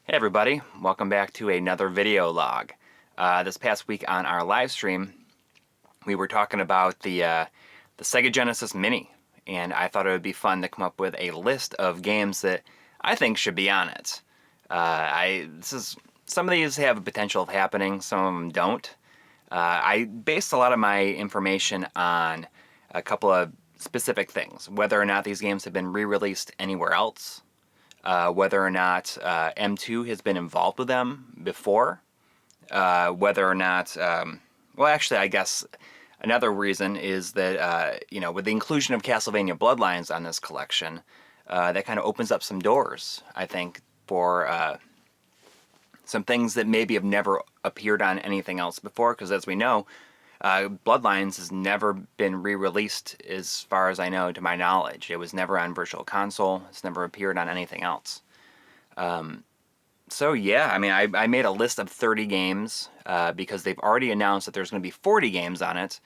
Hey everybody, welcome back to another video log. This past week on our live stream, we were talking about the Sega Genesis Mini, and I thought it would be fun to come up with a list of games that I think should be on it. Some of these have a potential of happening, some of them don't. I based a lot of my information on a couple of specific things, whether or not these games have been re-released anywhere else, whether or not M2 has been involved with them before, whether or not, well, actually, I guess another reason is that, with the inclusion of Castlevania Bloodlines on this collection, that kind of opens up some doors, I think, for some things that maybe have never appeared on anything else before, because as we know, Bloodlines has never been re-released as far as I know, to my knowledge. It was never on Virtual Console. It's never appeared on anything else. So yeah, I mean, I made a list of 30 games because they've already announced that there's going to be 40 games on it,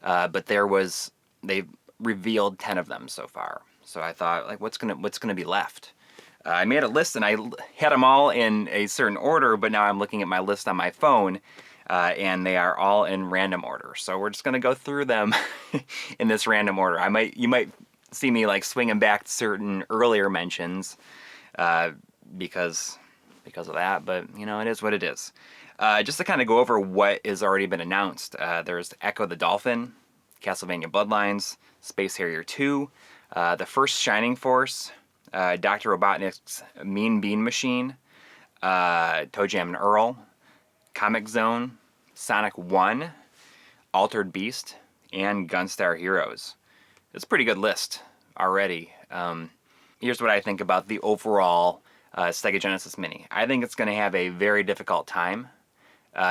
but they've revealed 10 of them so far. So I thought, like, what's gonna be left? I made a list and I had them all in a certain order, but now I'm looking at my list on my phone. And they are all in random order. So we're just going to go through them in this random order. You might see me like swinging back to certain earlier mentions because of that, but it is what it is. Just to kind of go over what has already been announced, there's Echo the Dolphin, Castlevania Bloodlines, Space Harrier 2, the first Shining Force, Dr. Robotnik's Mean Bean Machine, Toe Jam and Earl, Comic Zone, Sonic 1, Altered Beast, and Gunstar Heroes. It's a pretty good list already. Here's what I think about the overall Sega Genesis Mini. I think it's going to have a very difficult time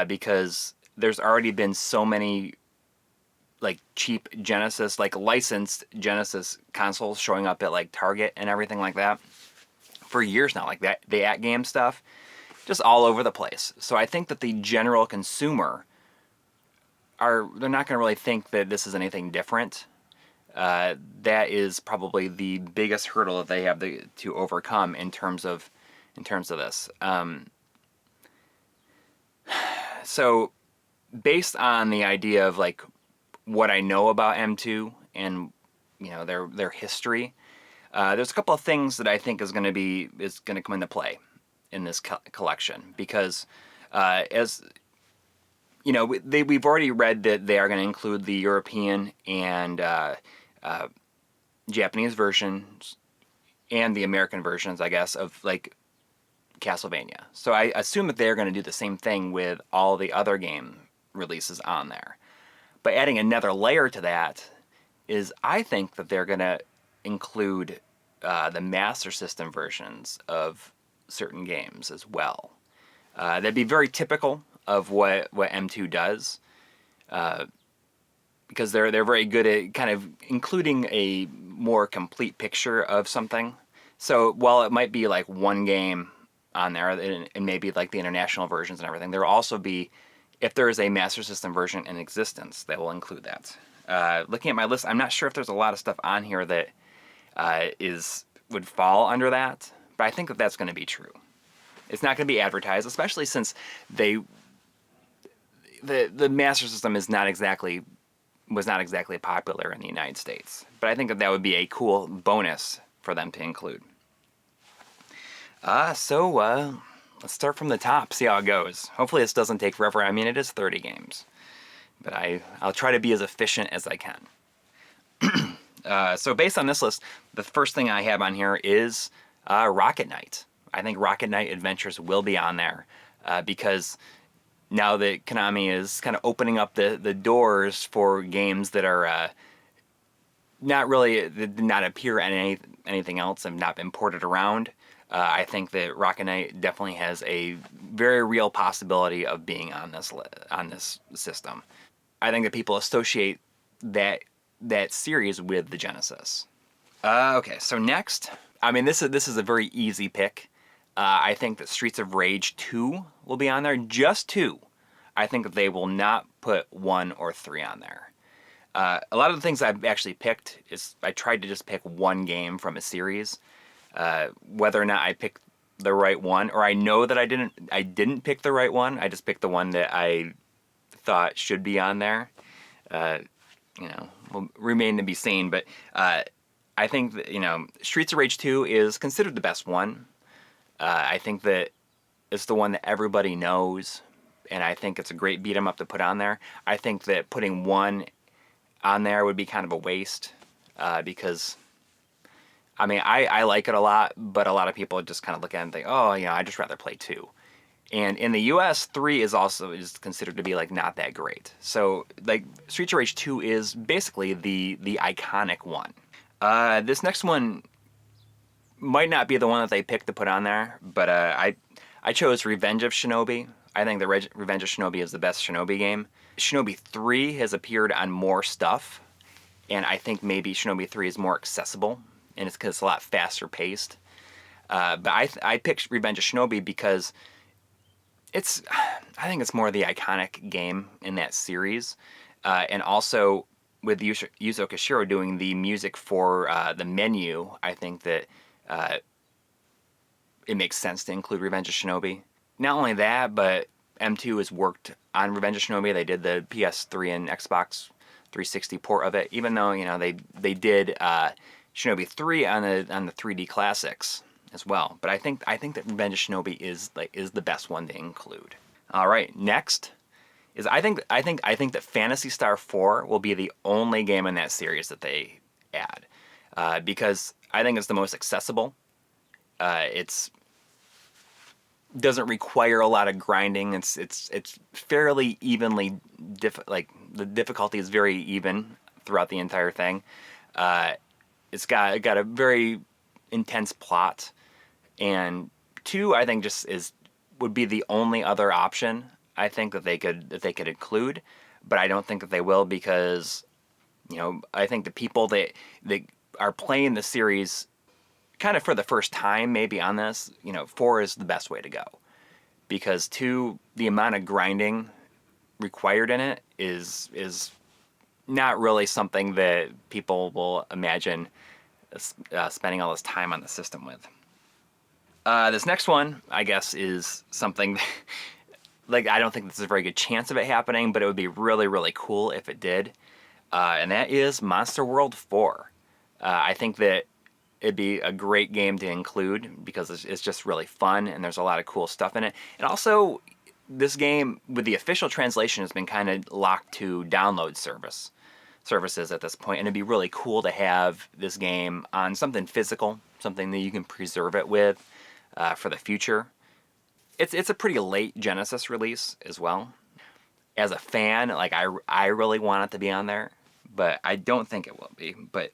because there's already been so many like cheap Genesis, like licensed Genesis consoles showing up at like Target and everything like that for years now, like that the at-game stuff. Just all over the place. So I think that the general consumer they're not going to really think that this is anything different. That is probably the biggest hurdle that they have to overcome in terms of this. So based on the idea of like what I know about M2 and their history, there's a couple of things that I think is going to come into play in this collection, because as you know, we've already read that they are going to include the European and Japanese versions and the American versions, I guess, of like Castlevania. So I assume that they're going to do the same thing with all the other game releases on there. But adding another layer to that is I think that they're going to include the Master System versions of certain games as well. That'd be very typical of what M2 does, because they're very good at kind of including a more complete picture of something. So while it might be like one game on there, and maybe like the international versions and everything, there will also be, if there is a Master System version in existence, they will include that. Looking at my list, I'm not sure if there's a lot of stuff on here that would fall under that, but I think that that's going to be true. It's not going to be advertised, especially since the Master System was not exactly popular in the United States. But I think that would be a cool bonus for them to include. So let's start from the top, see how it goes. Hopefully this doesn't take forever. I mean, it is 30 games, but I'll try to be as efficient as I can. So based on this list, the first thing I have on here is Rocket Knight. I think Rocket Knight Adventures will be on there because now that Konami is kind of opening up the doors for games that are that did not appear in anything else and not been ported around, I think that Rocket Knight definitely has a very real possibility of being on this system. I think that people associate that series with the Genesis. Okay, so next, I mean, this is a very easy pick. I think that Streets of Rage 2 will be on there. Just 2. I think that they will not put 1 or 3 on there. A lot of the things I've actually picked is I tried to just pick one game from a series. Whether or not I pick the right one, or I know that I didn't pick the right one. I just picked the one that I thought should be on there. Will remain to be seen, but I think that, Streets of Rage 2 is considered the best one. I think that it's the one that everybody knows, and I think it's a great beat 'em up to put on there. I think that putting one on there would be kind of a waste, because I like it a lot, but a lot of people just kind of look at it and think, oh, I'd just rather play 2. And in the US, 3 is considered to be like not that great. So like Streets of Rage 2 is basically the iconic one. This next one might not be the one that they picked to put on there, but I chose Revenge of Shinobi. I think the Revenge of Shinobi is the best Shinobi game. Shinobi 3 has appeared on more stuff, and I think maybe Shinobi 3 is more accessible, and it's because it's a lot faster paced. But I picked Revenge of Shinobi because I think it's more the iconic game in that series, and also with Yuzo Koshiro doing the music for the menu, I think that it makes sense to include Revenge of Shinobi. Not only that, but M2 has worked on Revenge of Shinobi. They did the PS3 and Xbox 360 port of it, even though they did Shinobi 3 on the 3D classics as well. But I think that Revenge of Shinobi is the best one to include. All right, next is I think that Phantasy Star 4 will be the only game in that series that they add, because I think it's the most accessible. It's doesn't require a lot of grinding. It's fairly evenly the difficulty is very even throughout the entire thing. It's got a very intense plot, and 2 I think would be the only other option I think that they could include, but I don't think that they will because I think the people that are playing the series kind of for the first time maybe on this, 4 is the best way to go, because 2, the amount of grinding required in it is not really something that people will imagine spending all this time on the system with. This next one, I guess, is something I don't think there's a very good chance of it happening, but it would be really, really cool if it did. And that is Monster World 4. I think that it'd be a great game to include because it's just really fun and there's a lot of cool stuff in it. And also, this game, with the official translation, has been kind of locked to download services at this point, and it'd be really cool to have this game on something physical, something that you can preserve it with for the future. It's a pretty late Genesis release as well. As a fan, I really want it to be on there, but I don't think it will be. But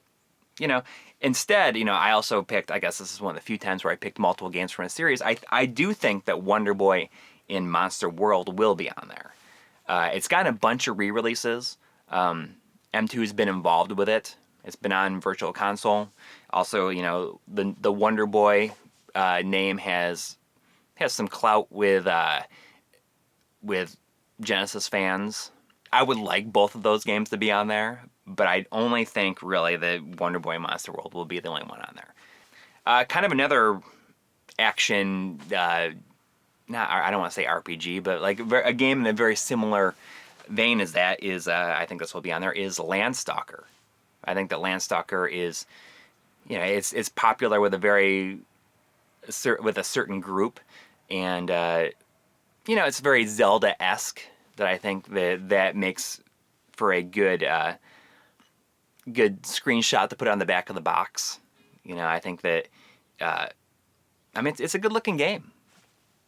instead, I also picked, I guess this is one of the few times where I picked multiple games from a series. I do think that Wonder Boy in Monster World will be on there. It's gotten a bunch of re-releases. M2 has been involved with it. It's been on Virtual Console. Also, the Wonder Boy name has some clout with Genesis fans. I would like both of those games to be on there, but I only think really that Wonder Boy Monster World will be the only one on there. Kind of another action, I don't want to say RPG, but a game in a very similar vein as that is, I think this will be on there, is Landstalker. I think that Landstalker is, it's popular with a certain group, and it's very Zelda-esque. That I think that makes for a good screenshot to put on the back of the box. I think that it's a good looking game,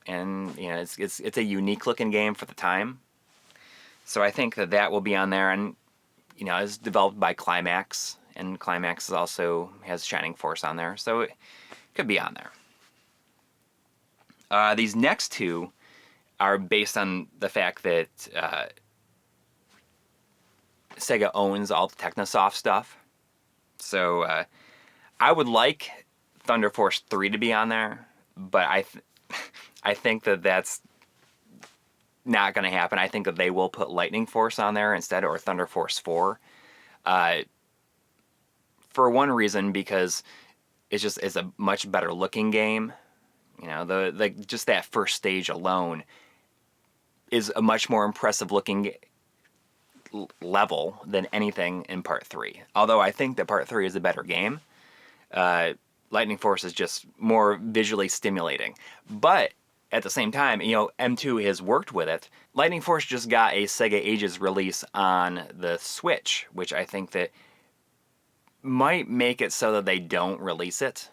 and it's a unique looking game for the time. So I think that will be on there, and it's developed by Climax, and Climax also has Shining Force on there, so it could be on there. These next 2 are based on the fact that Sega owns all the Technosoft stuff. So I would like Thunder Force 3 to be on there, but I think that that's not going to happen. I think that they will put Lightning Force on there instead, or Thunder Force 4. For one reason, because it's a much better looking game. You know, just that first stage alone is a much more impressive looking level than anything in Part 3. Although I think that Part 3 is a better game. Lightning Force is just more visually stimulating. But at the same time, you know, M2 has worked with it. Lightning Force just got a Sega Ages release on the Switch, which I think that might make it so that they don't release it.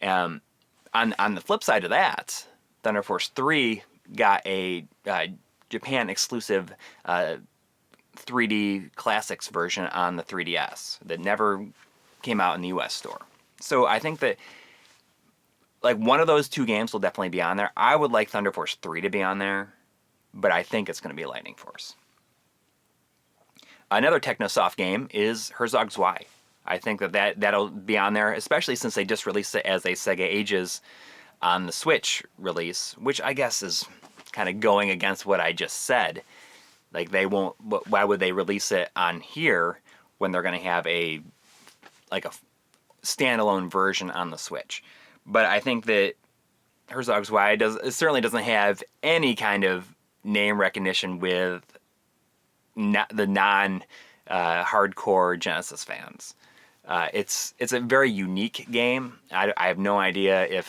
On the flip side of that, Thunder Force 3 got a Japan exclusive 3D Classics version on the 3DS that never came out in the US store. So I think that like one of those two games will definitely be on there. I would like Thunder Force 3 to be on there, but I think it's going to be Lightning Force. Another Technosoft game is Herzog Zwei. I think that'll be on there, especially since they just released it as a Sega Ages on the Switch release, which I guess is kind of going against what I just said. Like they won't. Why would they release it on here when they're going to have a standalone version on the Switch? But I think that Herzog Zwei certainly doesn't have any kind of name recognition with the non-hardcore Genesis fans. It's a very unique game. I have no idea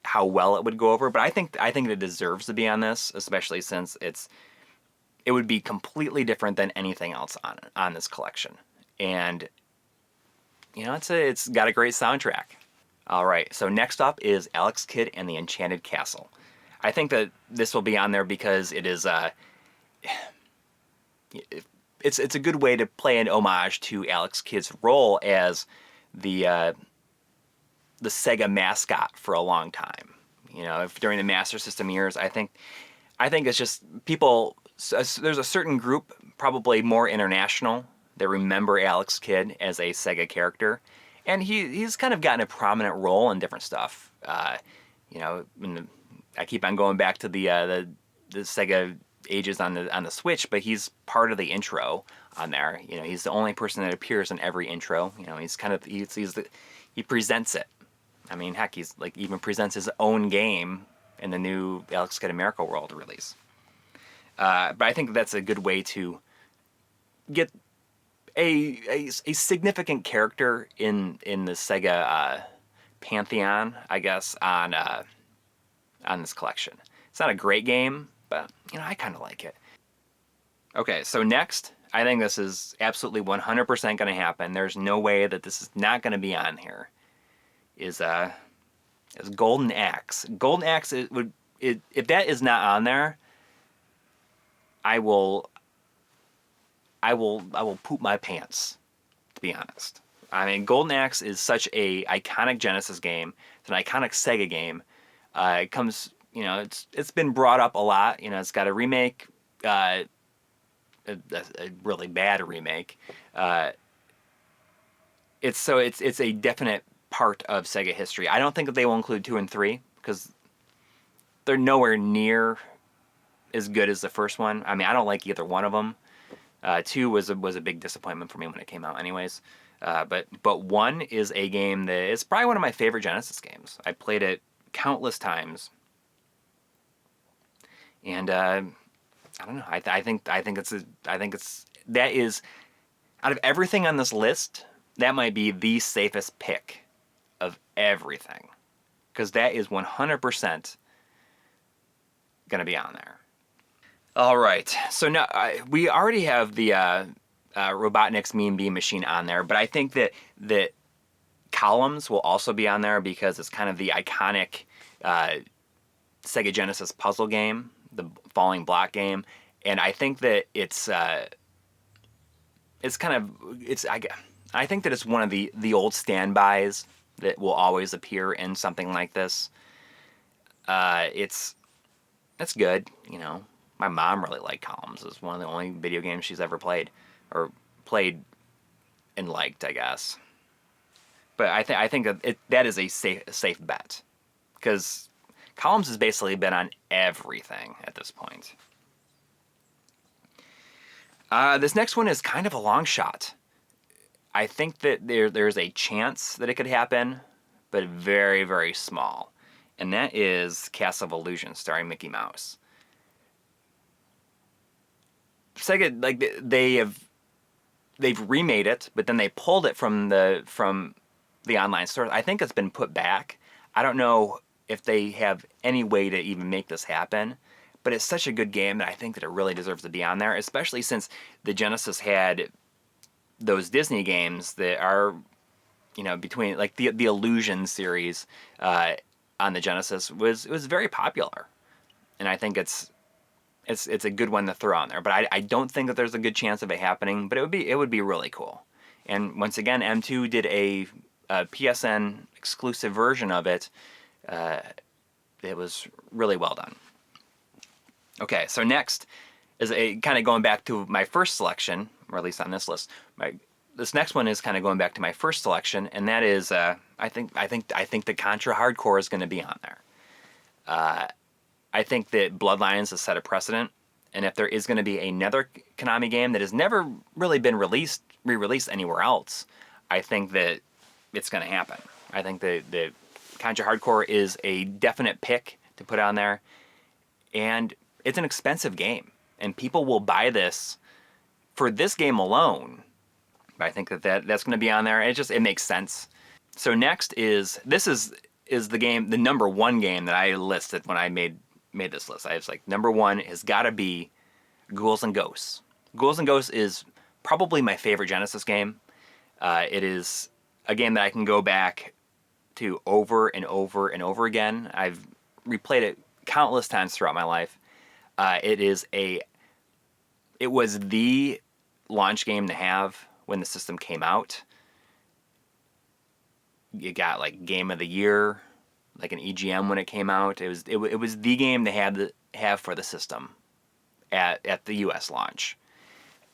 how well it would go over, but I think it deserves to be on this, especially since it would be completely different than anything else on this collection. And you know, it's got a great soundtrack. All right, so next up is Alex Kidd and the Enchanted Castle. I think that this will be on there because it is it's a good way to play an homage to Alex Kidd's role as the Sega mascot for a long time. You know, during the Master System years, I think it's just people. There's a certain group, probably more international, that remember Alex Kidd as a Sega character, and he's kind of gotten a prominent role in different stuff. You know, I keep on going back to the Sega Ages on the Switch, but he's part of the intro on there. You know, he's the only person that appears in every intro. You know, he presents it. I mean, heck, he's like even presents his own game in the new Alex Kidd Miracle World release. But I think that's a good way to get a significant character in the Sega pantheon, I guess, on this collection. It's not a great game, but you know, I kind of like it. Okay, so next, I think this is absolutely 100% going to happen. There's no way that this is not going to be on here. Is Golden Axe. Golden Axe if that is not on there, I will poop my pants, to be honest. I mean, Golden Axe is such a iconic Genesis game. It's an iconic Sega game. It comes, you know, it's been brought up a lot. You know, it's got a remake, a really bad remake. It's a definite part of Sega history. I don't think that they will include 2 and 3 because they're nowhere near as good as the first one. I mean, I don't like either one of them. 2 was a big disappointment for me when it came out anyways. But 1 is a game that is probably one of my favorite Genesis games. I played it countless times. And I don't know. I think that is, out of everything on this list, that might be the safest pick of everything, because that is 100% going to be on there. All right, so now we already have the Robotnik's Mean Bean Machine on there, but I think that Columns will also be on there because it's kind of the iconic Sega Genesis puzzle game, the falling block game, and I think that I think that it's one of the old standbys that will always appear in something like this. It's good, you know. My mom really liked Columns. It's one of the only video games she's ever played and liked, I guess. But I think that is a safe bet, because Columns has basically been on everything at this point. This next one is kind of a long shot. I think that there's a chance that it could happen, but very, very small. and that is Castle of Illusion starring Mickey Mouse. Sega, like, they've remade it, but then they pulled it from the online store. I think it's been put back. I don't know if they have any way to even make this happen, but it's such a good game that I think that it really deserves to be on there, especially since the Genesis had those Disney games that are, between, like, the Illusion series on the Genesis was very popular, and I think it's a good one to throw on there. But I don't think that there's a good chance of it happening, but it would be really cool. And once again, M2 did a PSN exclusive version of it. It was really well done. Okay, so next is kind of going back to my first selection, or at least on this list. This next one is kind of going back to my first selection, and that is I think the Contra Hardcore is going to be on there. I think that Bloodlines has set a precedent, and if there is going to be another Konami game that has never really been re-released anywhere else, I think that it's going to happen. I think the Contra Hardcore is a definite pick to put on there, and it's an expensive game, and people will buy this for this game alone. But I think that's going to be on there. It makes sense. So next is the game, the number one game that I listed when I made this list. I was like, number one has got to be Ghouls and Ghosts. Ghouls and Ghosts is probably my favorite Genesis game. It is a game that I can go back to over and over and over again. I've replayed it countless times throughout my life. It was the launch game to have when the system came out. You got like Game of the Year, like an EGM when it came out. It was the game they had to have for the system at the US launch,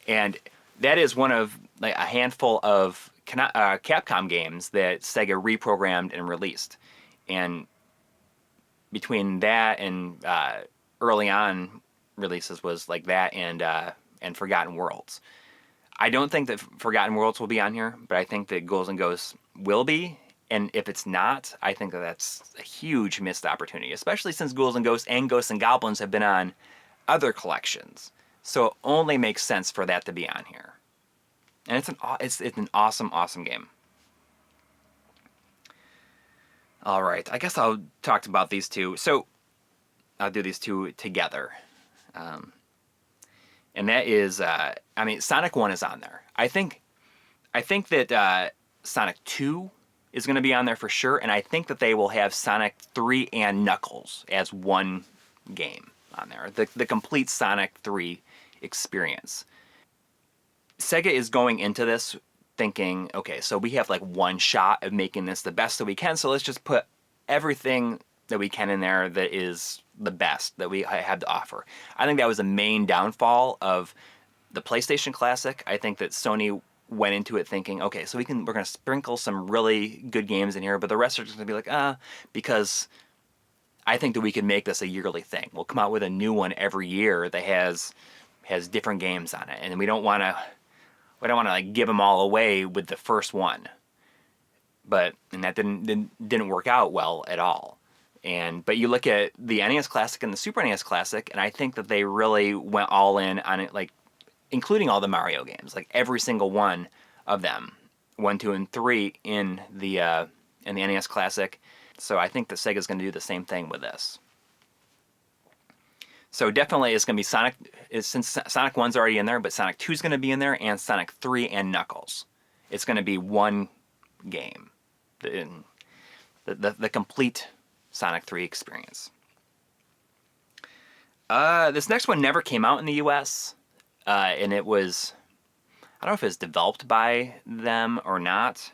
and that is one of like a handful of Capcom games that Sega reprogrammed and released. And between that and early on releases was like that and Forgotten Worlds. I don't think that Forgotten Worlds will be on here, but I think that Ghouls and Ghosts will be. And if it's not, I think that that's a huge missed opportunity, especially since Ghouls and Ghosts and Goblins have been on other collections. So it only makes sense for that to be on here. And it's an awesome game. All right, I guess I'll talk about these two. So I'll do these two together. And that is, Sonic 1 is on there. I think that Sonic 2 is going to be on there for sure, and I think that they will have Sonic 3 and Knuckles as one game on there. The complete Sonic 3 experience. Sega is going into this thinking, okay, so we have like one shot of making this the best that we can, so let's just put everything that we can in there that is the best that we have to offer. I think that was the main downfall of the PlayStation Classic. I think that Sony went into it thinking, okay, so we're going to sprinkle some really good games in here, but the rest are just going to be like, because I think that we can make this a yearly thing. We'll come out with a new one every year that has different games on it, and we don't want to like give them all away with the first one. And that didn't work out well at all. But you look at the NES Classic and the Super NES Classic, and I think that they really went all in on it, like including all the Mario games, like every single one of them, 1, 2, and 3 in the NES Classic. So I think that Sega's going to do the same thing with this. So definitely it's going to be Sonic, since Sonic 1's already in there, but Sonic 2's going to be in there, and Sonic 3 and Knuckles. It's going to be one game, the complete Sonic 3 experience. This next one never came out in the US, and it was, I don't know if it was developed by them or not,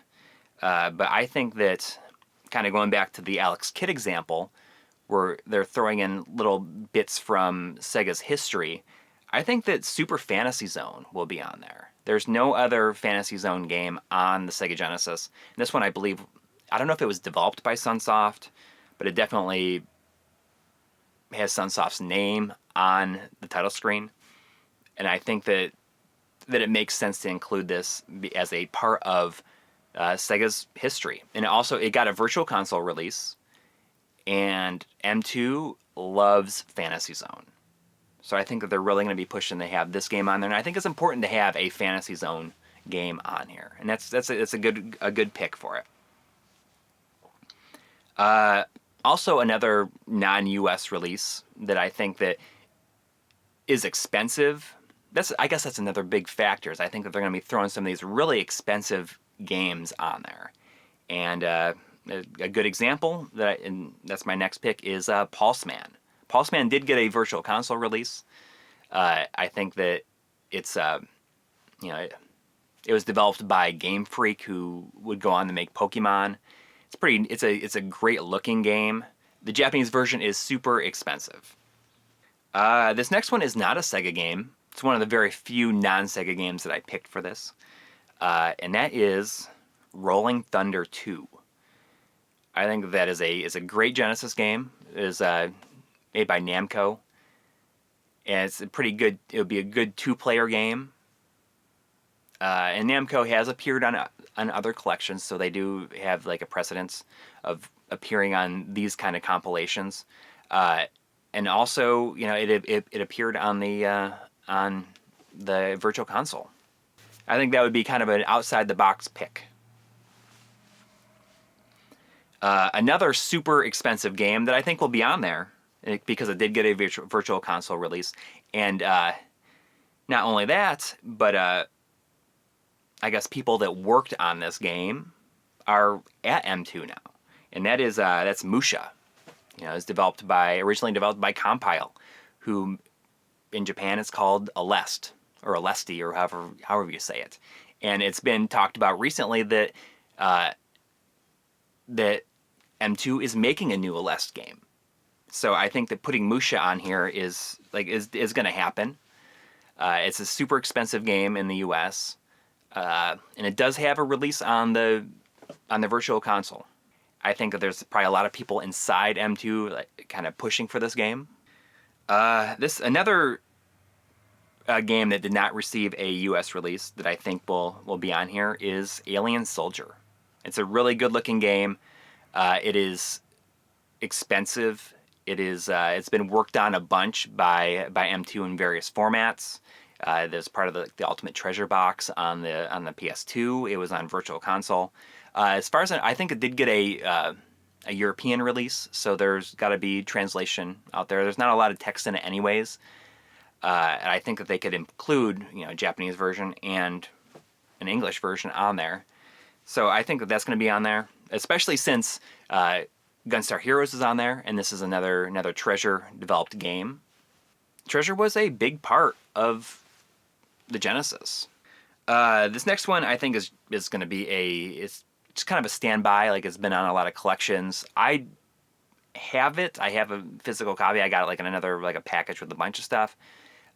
but I think that, kind of going back to the Alex Kidd example, where they're throwing in little bits from Sega's history, I think that Super Fantasy Zone will be on there. There's no other Fantasy Zone game on the Sega Genesis. And this one, I believe, I don't know if it was developed by Sunsoft, but it definitely has Sunsoft's name on the title screen. And I think that it makes sense to include this as a part of Sega's history. And it got a Virtual Console release, and M2 loves Fantasy Zone. So I think that they're really going to be pushing to have this game on there, and I think it's important to have a Fantasy Zone game on here, and that's a good pick for it. Also, another non-US release that I think that is expensive. I guess that's another big factor. Is I think that they're going to be throwing some of these really expensive games on there, and a good example and that's my next pick is Pulseman. Pulseman did get a virtual console release. I think that it's it was developed by Game Freak, who would go on to make Pokemon. It's a great looking game. The Japanese version is super expensive. This next one is not a Sega game. It's one of the very few non-Sega games that I picked for this, and that is Rolling Thunder 2. I think that is a great Genesis game. It is made by Namco, and it's a pretty good. It would be a good 2-player game. And Namco has appeared on other collections, so they do have like a precedence of appearing on these kind of compilations. And also, it appeared on the Virtual Console. I think that would be kind of an outside the box pick. Another super expensive game that I think will be on there because it did get a Virtual Console release, and not only that, but I guess people that worked on this game are at M2 now, and that's Musha. It's originally developed by Compile, who in Japan it's called Aleste or Alesti or however you say it, and it's been talked about recently that that M2 is making a new Aleste game. So I think that putting Musha on here is going to happen. It's a super expensive game in the U.S. And it does have a release on the Virtual Console. I think that there's probably a lot of people inside M2 kind of pushing for this game. Another game that did not receive a U.S. release that I think will be on here is Alien Soldier. It's a really good looking game. It is expensive. It's been worked on a bunch by M2 in various formats. There's part of the Ultimate Treasure box on the PS2. It was on Virtual Console. As far as I think it did get a European release, so there's got to be translation out there. There's not a lot of text in it anyways. And I think that they could include a Japanese version and an English version on there. So I think that that's going to be on there, especially since Gunstar Heroes is on there, and this is another Treasure developed game. Treasure was a big part of the Genesis. This next one I think is going to be it's just kind of a standby. Like, it's been on a lot of collections. I have it. I have a physical copy. I got it in another a package with a bunch of stuff.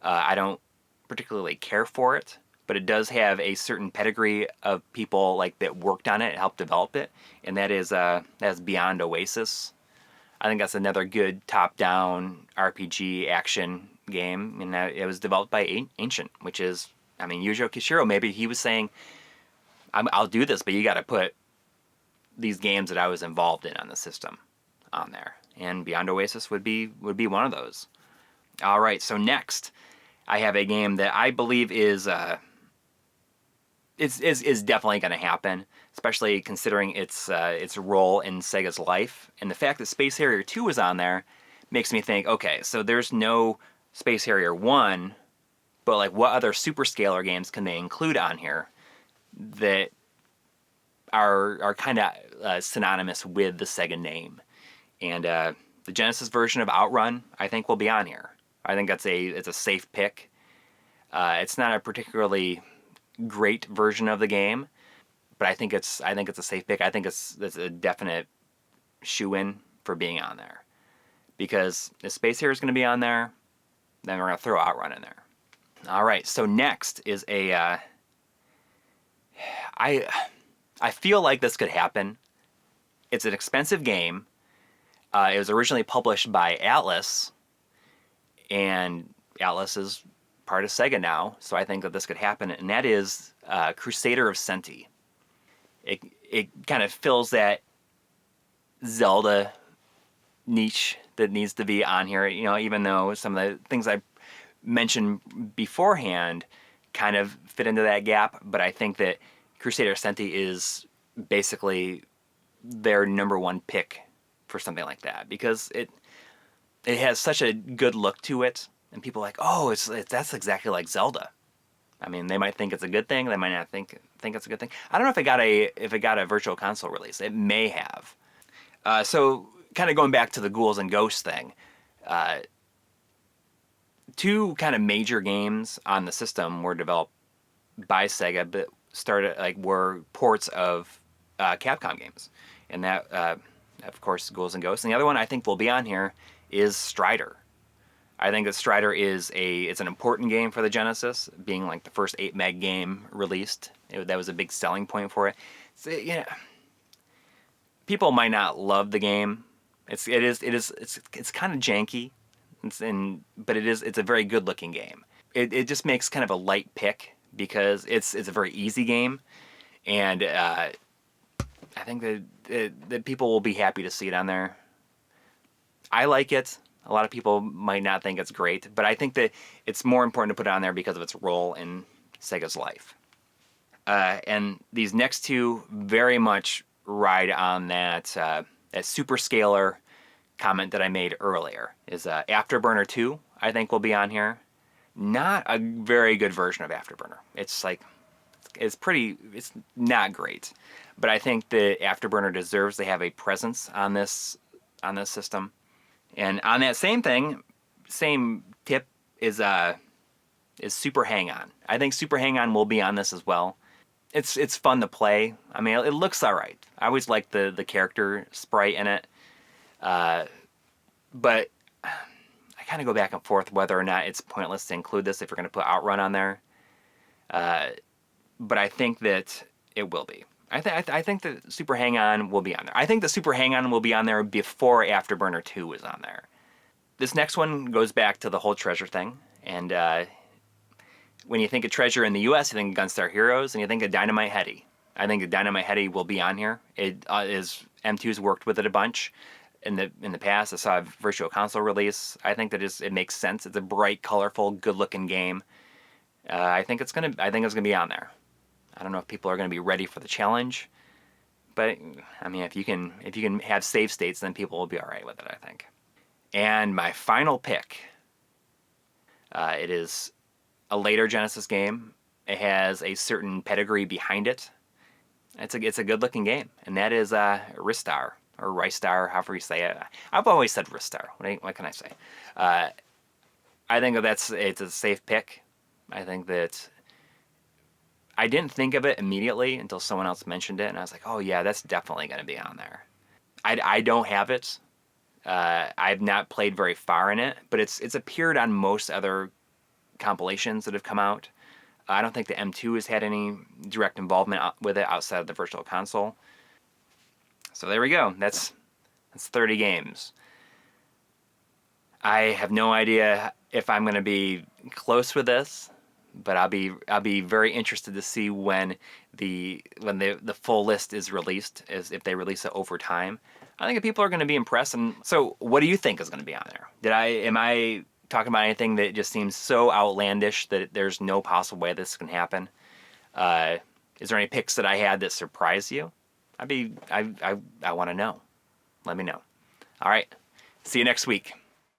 I don't particularly care for it, but it does have a certain pedigree of people that worked on it and helped develop it, and that's Beyond Oasis. I think that's another good top-down RPG action game, and it was developed by Ancient, which is, Yuzo Koshiro. Maybe he was saying, I'll do this, but you got to put these games that I was involved in on the system on there, and Beyond Oasis would be one of those. All right, so next I have a game that I believe is definitely going to happen, especially considering its role in Sega's life, and the fact that Space Harrier 2 is on there makes me think, okay, so there's no Space Harrier 1, but what other superscalar games can they include on here that are kind of synonymous with the Sega name? And the Genesis version of Outrun, I think, will be on here. I think it's a safe pick. It's not a particularly great version of the game, but I think it's a safe pick. I think it's a definite shoe-in for being on there, because if Space Harrier is going to be on there, then we're going to throw Outrun in there. All right, so next is I feel like this could happen. It's an expensive game. It was originally published by Atlas, and Atlas is part of Sega now, so I think that this could happen, and that is Crusader of Senti. It kind of fills that Zelda niche that needs to be on here. You know, even though some of the things I mentioned beforehand kind of fit into that gap, but I think that Crusader Senti is basically their number one pick for something like that, because it has such a good look to it, and people are like, oh, that's exactly like Zelda. I mean, they might think it's a good thing. They might not think it's a good thing. I don't know if it got a virtual console release. It may have. So, kind of going back to the Ghouls and Ghosts thing, two kind of major games on the system were developed by Sega, but were ports of Capcom games, and that, of course, Ghouls and Ghosts. And the other one I think will be on here is Strider. I think that Strider it's an important game for the Genesis, being like the first 8 meg game released. That was a big selling point for it. So, people might not love the game. It's kind of janky, but it's a very good looking game. It just makes kind of a light pick because it's a very easy game, and I think that people will be happy to see it on there. I like it. A lot of people might not think it's great, but I think that it's more important to put it on there because of its role in Sega's life. And these next two very much ride on that super scalar comment that I made earlier. Is Afterburner 2, I think, will be on here. Not a very good version of Afterburner. It's not great. But I think that Afterburner deserves to have a presence on this system. And on that same tip is Super Hang-On. I think Super Hang-On will be on this as well. It's fun to play. I mean, it looks all right. I always like the character sprite in it. But I kind of go back and forth whether or not it's pointless to include this if you're going to put Outrun on there. But I think that it will be. I think that Super Hang-On will be on there. I think the Super Hang-On will be on there before Afterburner 2 is on there. This next one goes back to the whole treasure thing. And when you think of treasure in the U.S., you think of Gunstar Heroes, and you think of Dynamite Headdy. I think the Dynamite Headdy will be on here. M2's worked with it a bunch in the past. I saw a virtual console release. I think that it makes sense. It's a bright, colorful, good-looking game. I think it's gonna be on there. I don't know if people are going to be ready for the challenge, but I mean, if you can have save states, then people will be all right with it, I think. And my final pick, it is a later Genesis game. It has a certain pedigree behind it. It's a good looking game, and that is Ristar or Ristar, however you say it. I've always said Ristar. What can I say? I think it's a safe pick. I think that. I didn't think of it immediately until someone else mentioned it, and I was like, oh yeah, that's definitely going to be on there. I don't have it. I've not played very far in it, but it's appeared on most other compilations that have come out. I don't think the M2 has had any direct involvement with it outside of the virtual console. So there we go. That's 30 games. I have no idea if I'm going to be close with this, but I'll be very interested to see when the full list is released, as if they release it over time. I think people are going to be impressed. And so, what do you think is going to be on there? Am I talking about anything that just seems so outlandish that there's no possible way this can happen? Is there any picks that I had that surprised you? I want to know. Let me know. All right. See you next week.